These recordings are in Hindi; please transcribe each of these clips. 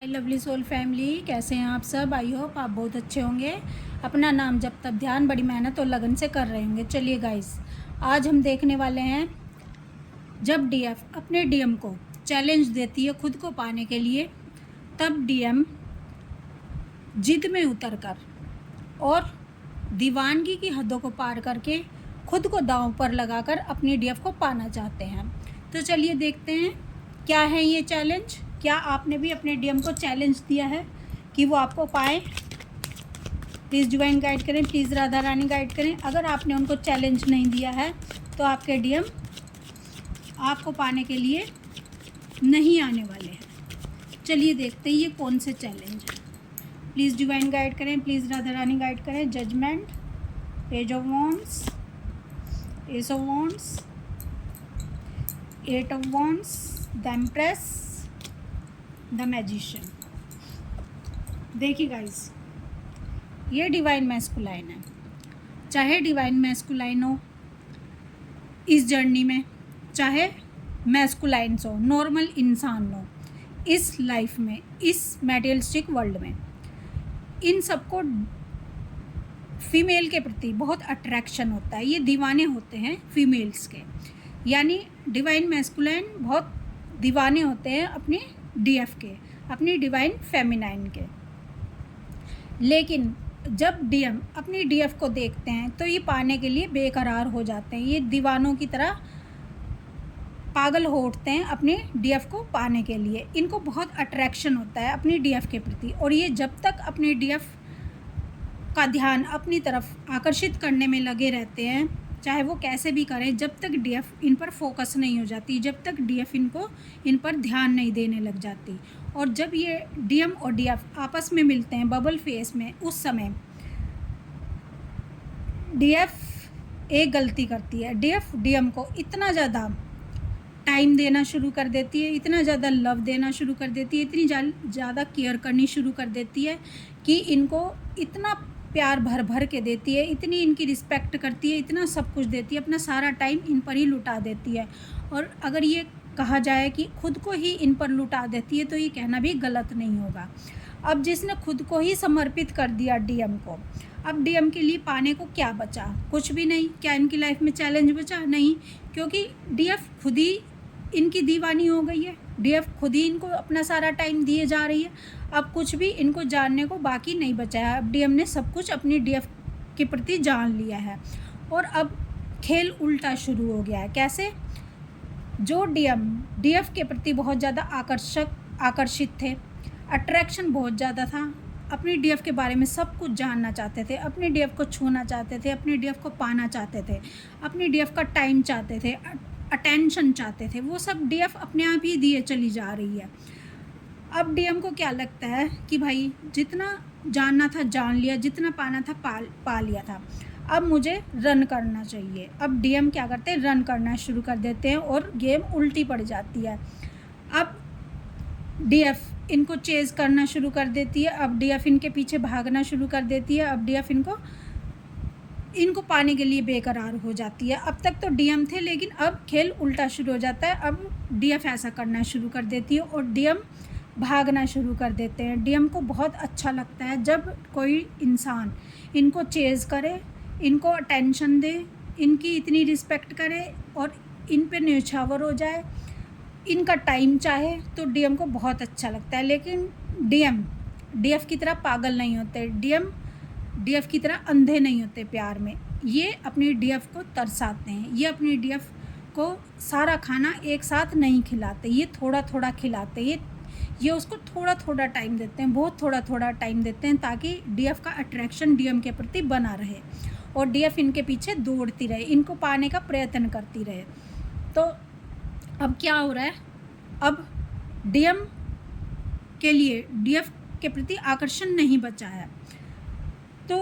हाय लवली सोल फैमिली, कैसे हैं आप सब। आई होप आप बहुत अच्छे होंगे। अपना नाम जब तक ध्यान बड़ी मेहनत और लगन से कर रहे होंगे। चलिए गाइस, आज हम देखने वाले हैं जब डीएफ अपने डीएम को चैलेंज देती है खुद को पाने के लिए, तब डीएम जिद में उतरकर और दीवानगी की हदों को पार करके खुद को दांव पर लगाकर अपनी डीएफ को पाना चाहते हैं। तो चलिए देखते हैं क्या है ये चैलेंज। क्या आपने भी अपने डीएम को चैलेंज दिया है कि वो आपको पाए? प्लीज़ डिवाइन गाइड करें, प्लीज़ राधा रानी गाइड करें। अगर आपने उनको चैलेंज नहीं दिया है तो आपके डीएम आपको पाने के लिए नहीं आने वाले हैं। चलिए देखते हैं ये कौन से चैलेंज है। प्लीज़ डिवाइन गाइड करें, प्लीज़ राधा रानी गाइड करें। Judgement, page of wands, ace of wands, eight of wands, the empress, the magician. देखिए गाइस, ये डिवाइन मैस्कुलाइन है। चाहे डिवाइन मैस्कुलाइन हो इस जर्नी में, चाहे मैस्कुलाइन्स हो, नॉर्मल इंसान हो इस लाइफ में, इस मटेरियलिस्टिक वर्ल्ड में, इन सबको फीमेल के प्रति बहुत अट्रैक्शन होता है। ये दीवाने होते हैं फीमेल्स के, यानी डिवाइन मैस्कुलाइन बहुत दीवाने होते हैं अपने डीएफ के, अपनी डिवाइन फेमिनाइन के। लेकिन जब डीएम अपनी डीएफ को देखते हैं तो ये पाने के लिए बेकरार हो जाते हैं। ये दीवानों की तरह पागल हो उठते हैं अपने डीएफ को पाने के लिए। इनको बहुत अट्रैक्शन होता है अपनी डीएफ के प्रति, और ये जब तक अपनी डीएफ का ध्यान अपनी तरफ आकर्षित करने में लगे रहते हैं, चाहे वो कैसे भी करें, जब तक डीएफ इन पर फोकस नहीं हो जाती, जब तक डीएफ इन पर ध्यान नहीं देने लग जाती। और जब ये डीएम और डीएफ आपस में मिलते हैं बबल फेस में, उस समय डीएफ एक गलती करती है। डीएफ डीएम को इतना ज़्यादा टाइम देना शुरू कर देती है, इतना ज़्यादा लव देना शुरू कर देती है, इतनी ज़्यादा केयर करनी शुरू कर देती है कि इनको इतना प्यार भर भर के देती है, इतनी इनकी रिस्पेक्ट करती है, इतना सब कुछ देती है, अपना सारा टाइम इन पर ही लुटा देती है। और अगर ये कहा जाए कि खुद को ही इन पर लुटा देती है तो ये कहना भी गलत नहीं होगा। अब जिसने खुद को ही समर्पित कर दिया डीएम को, अब डीएम के लिए पाने को क्या बचा? कुछ भी नहीं। क्या इनकी लाइफ में चैलेंज बचा? नहीं, क्योंकि डीएफ खुद ही इनकी दीवानी हो गई है। डीएफ खुद ही इनको अपना सारा टाइम दिए जा रही है। अब कुछ भी इनको जानने को बाकी नहीं बचा है। अब डीएम ने सब कुछ अपनी डीएफ के प्रति जान लिया है, और अब खेल उल्टा शुरू हो गया है। कैसे? जो डीएम डीएफ के प्रति बहुत ज़्यादा आकर्षित थे, अट्रैक्शन बहुत ज़्यादा था, अपनी डीएफ के बारे में सब कुछ जानना चाहते थे, अपनी डीएफ को छूना चाहते थे, अपनी डीएफ को पाना चाहते थे, अपनी डीएफ का टाइम चाहते थे, अटेंशन चाहते थे, वो सब डीएफ अपने आप ही दिए चली जा रही है। अब डीएम को क्या लगता है कि भाई जितना जानना था जान लिया, जितना पाना था पा लिया था, अब मुझे रन करना चाहिए। अब डीएम क्या करते हैं? रन करना शुरू कर देते हैं और गेम उल्टी पड़ जाती है। अब डीएफ इनको चेज़ करना शुरू कर देती है, अब डीएफ इनके पीछे भागना शुरू कर देती है, अब डीएफ इनको पाने के लिए बेकरार हो जाती है। अब तक तो डीएम थे, लेकिन अब खेल उल्टा शुरू हो जाता है। अब डीएफ ऐसा करना शुरू कर देती है और डीएम भागना शुरू कर देते हैं। डीएम को बहुत अच्छा लगता है जब कोई इंसान इनको चेज़ करे, इनको अटेंशन दे, इनकी इतनी रिस्पेक्ट करे और इन पे न्यौछावर हो जाए, इनका टाइम चाहे, तो डीएम को बहुत अच्छा लगता है। लेकिन डीएम डीएफ की तरह पागल नहीं होते, डीएम डीएफ की तरह अंधे नहीं होते प्यार में। ये अपनी डीएफ को तरसाते हैं, ये अपनी डीएफ को सारा खाना एक साथ नहीं खिलाते, ये थोड़ा थोड़ा खिलाते, ये उसको थोड़ा थोड़ा टाइम देते हैं, बहुत थोड़ा थोड़ा टाइम देते हैं, ताकि डीएफ का अट्रैक्शन डीएम के प्रति बना रहे और डीएफ इनके पीछे दौड़ती रहे, इनको पाने का प्रयत्न करती रहे। तो अब क्या हो रहा है? अब डीएम के लिए डीएफ के प्रति आकर्षण नहीं बचा है। तो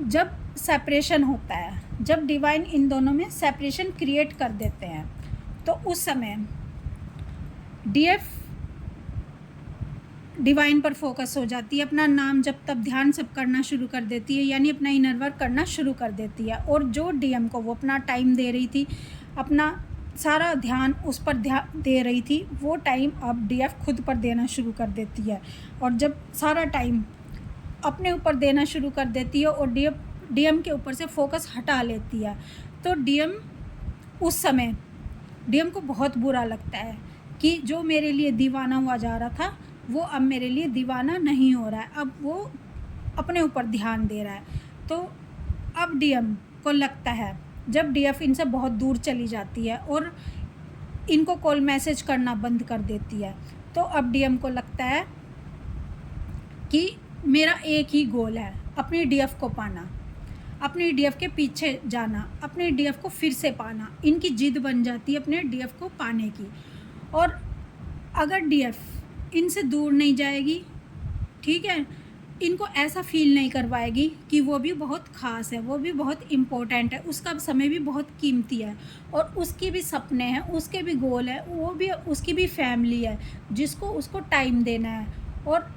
जब सेपरेशन होता है, जब डिवाइन इन दोनों में सेपरेशन क्रिएट कर देते हैं, तो उस समय डीएफ डिवाइन पर फोकस हो जाती है, अपना नाम जब तब ध्यान सब करना शुरू कर देती है, यानी अपना इनर वर्क करना शुरू कर देती है। और जो डीएम को वो अपना टाइम दे रही थी, अपना सारा ध्यान उस पर दे रही थी, वो टाइम अब डीएफ खुद पर देना शुरू कर देती है। और जब सारा टाइम अपने ऊपर देना शुरू कर देती है और डीएम के ऊपर से फोकस हटा लेती है, तो उस समय डीएम को बहुत बुरा लगता है कि जो मेरे लिए दीवाना हुआ जा रहा था वो अब मेरे लिए दीवाना नहीं हो रहा है, अब वो अपने ऊपर ध्यान दे रहा है। तो अब डीएम को लगता है, जब डीएफ इनसे बहुत दूर चली जाती है और इनको कॉल मैसेज करना बंद कर देती है, तो अब डीएम को लगता है कि मेरा एक ही गोल है, अपनी डीएफ को पाना, अपने डीएफ के पीछे जाना, अपने डीएफ को फिर से पाना। इनकी जिद बन जाती है अपने डीएफ को पाने की। और अगर डीएफ इनसे दूर नहीं जाएगी, ठीक है, इनको ऐसा फील नहीं करवाएगी कि वो भी बहुत ख़ास है, वो भी बहुत इम्पोर्टेंट है, उसका समय भी बहुत कीमती है और उसके भी सपने हैं, उसके भी गोल है, वो भी, उसकी भी फैमिली है जिसको उसको टाइम देना है। और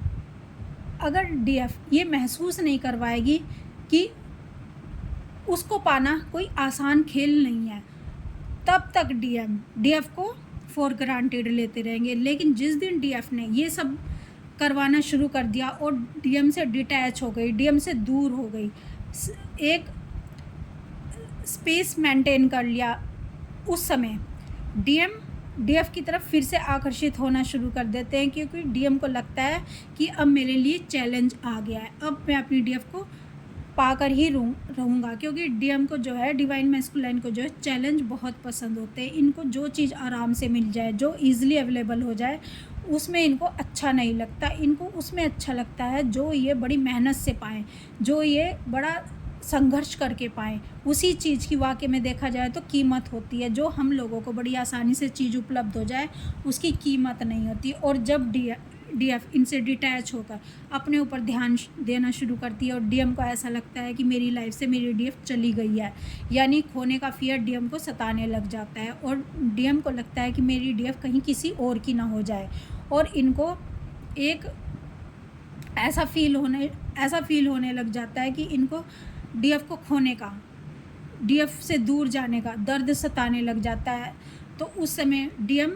अगर डीएफ ये महसूस नहीं करवाएगी कि उसको पाना कोई आसान खेल नहीं है, तब तक डीएफ को फॉर ग्रांटेड लेते रहेंगे। लेकिन जिस दिन डीएफ ने ये सब करवाना शुरू कर दिया और डीएम से डिटैच हो गई, डीएम से दूर हो गई, एक स्पेस मेंटेन कर लिया, उस समय डीएफ की तरफ फिर से आकर्षित होना शुरू कर देते हैं, क्योंकि डीएम को लगता है कि अब मेरे लिए चैलेंज आ गया है, अब मैं अपनी डीएफ को पाकर ही रहूँगा। क्योंकि डीएम को जो है, डिवाइन मैस्कुलाइन को जो है, चैलेंज बहुत पसंद होते हैं। इनको जो चीज़ आराम से मिल जाए, जो ईज़िली अवेलेबल हो जाए, उसमें इनको अच्छा नहीं लगता। इनको उसमें अच्छा लगता है जो ये बड़ी मेहनत से पाएँ, जो ये बड़ा संघर्ष करके पाएँ, उसी चीज़ की वाकई में देखा जाए तो कीमत होती है। जो हम लोगों को बड़ी आसानी से चीज़ उपलब्ध हो जाए, उसकी कीमत नहीं होती। और जब डीएफ इनसे डिटैच होकर अपने ऊपर ध्यान देना शुरू करती है और डीएम को ऐसा लगता है कि मेरी लाइफ से मेरी डीएफ चली गई है, यानी खोने का फियर डीएम को सताने लग जाता है। और डीएम को लगता है कि मेरी डीएफ कहीं किसी और की ना हो जाए, और इनको एक ऐसा फील होने लग जाता है कि इनको डीएफ को खोने का, डीएफ से दूर जाने का दर्द सताने लग जाता है। तो उस समय डीएम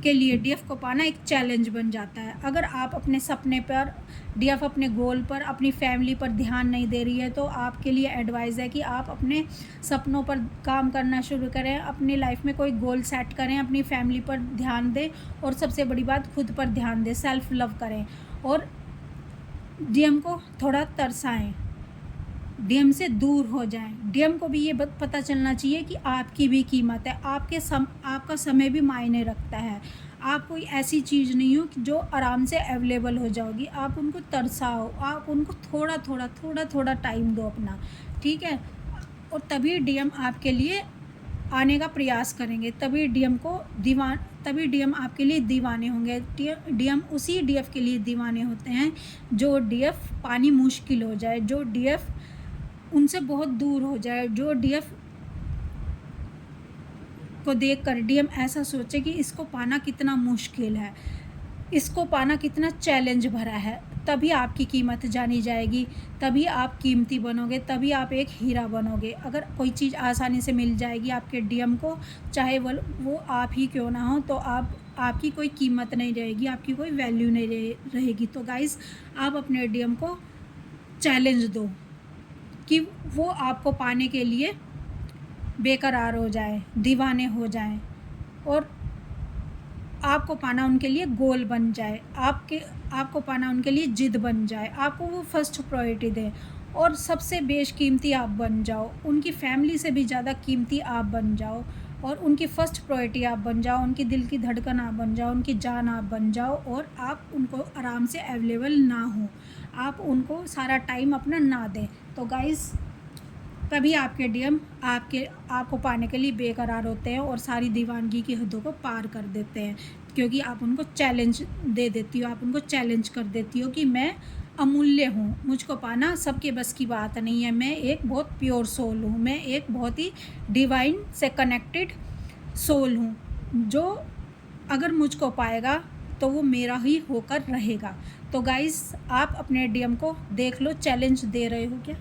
के लिए डीएफ को पाना एक चैलेंज बन जाता है। अगर आप अपने सपने पर, डीएफ अपने गोल पर, अपनी फैमिली पर ध्यान नहीं दे रही है, तो आपके लिए एडवाइस है कि आप अपने सपनों पर काम करना शुरू करें, अपनी लाइफ में कोई गोल सेट करें, अपनी फैमिली पर ध्यान दें और सबसे बड़ी बात, खुद पर ध्यान दें, सेल्फ लव करें और डीएम को थोड़ा तरसाएं, डीएम से दूर हो जाएं। डीएम को भी ये पता चलना चाहिए कि आपकी भी कीमत है, आपका समय भी मायने रखता है। आप कोई ऐसी चीज़ नहीं हो कि जो आराम से अवेलेबल हो जाओगी। आप उनको तरसाओ, आप उनको थोड़ा थोड़ा टाइम दो अपना, ठीक है। और तभी डीएम आपके लिए आने का प्रयास करेंगे, तभी डीएम आपके लिए दीवाने होंगे। डीएम उसी डीएफ के लिए दीवाने होते हैं जो डीएफ पानी मुश्किल हो जाए, जो डीएफ उनसे बहुत दूर हो जाए, जो डीएफ को देखकर डीएम ऐसा सोचे कि इसको पाना कितना मुश्किल है, इसको पाना कितना चैलेंज भरा है। तभी आपकी कीमत जानी जाएगी, तभी आप कीमती बनोगे, तभी आप एक हीरा बनोगे। अगर कोई चीज़ आसानी से मिल जाएगी आपके डीएम को, चाहे वो आप ही क्यों ना हो, तो आपकी कोई कीमत नहीं रहेगी, आपकी कोई वैल्यू नहीं रहेगी। तो गाइस, आप अपने डीएम को चैलेंज दो कि वो आपको पाने के लिए बेकरार हो जाए, दीवाने हो जाएं और आपको पाना उनके लिए गोल बन जाए, आपको पाना उनके लिए जिद बन जाए, आपको वो फर्स्ट प्रायोरिटी दें और सबसे बेशकीमती आप बन जाओ, उनकी फैमिली से भी ज़्यादा कीमती आप बन जाओ और उनकी फ़र्स्ट प्रायोरिटी आप बन जाओ, उनकी दिल की धड़कन आप बन जाओ, उनकी जान आप बन जाओ और आप उनको आराम से अवेलेबल ना हो, आप उनको सारा टाइम अपना ना दें। तो गाइस, तभी आपके डीएम आपको पाने के लिए बेकरार होते हैं और सारी दीवानगी की हदों को पार कर देते हैं, क्योंकि आप उनको चैलेंज दे देती हो, आप उनको चैलेंज कर देती हो कि मैं अमूल्य हूँ, मुझको पाना सबके बस की बात नहीं है, मैं एक बहुत प्योर सोल हूँ, मैं एक बहुत ही डिवाइन से कनेक्टेड सोल हूँ, जो अगर मुझको पाएगा तो वो मेरा ही होकर रहेगा। तो गाइस, आप अपने डीएम को देख लो, चैलेंज दे रहे हो क्या?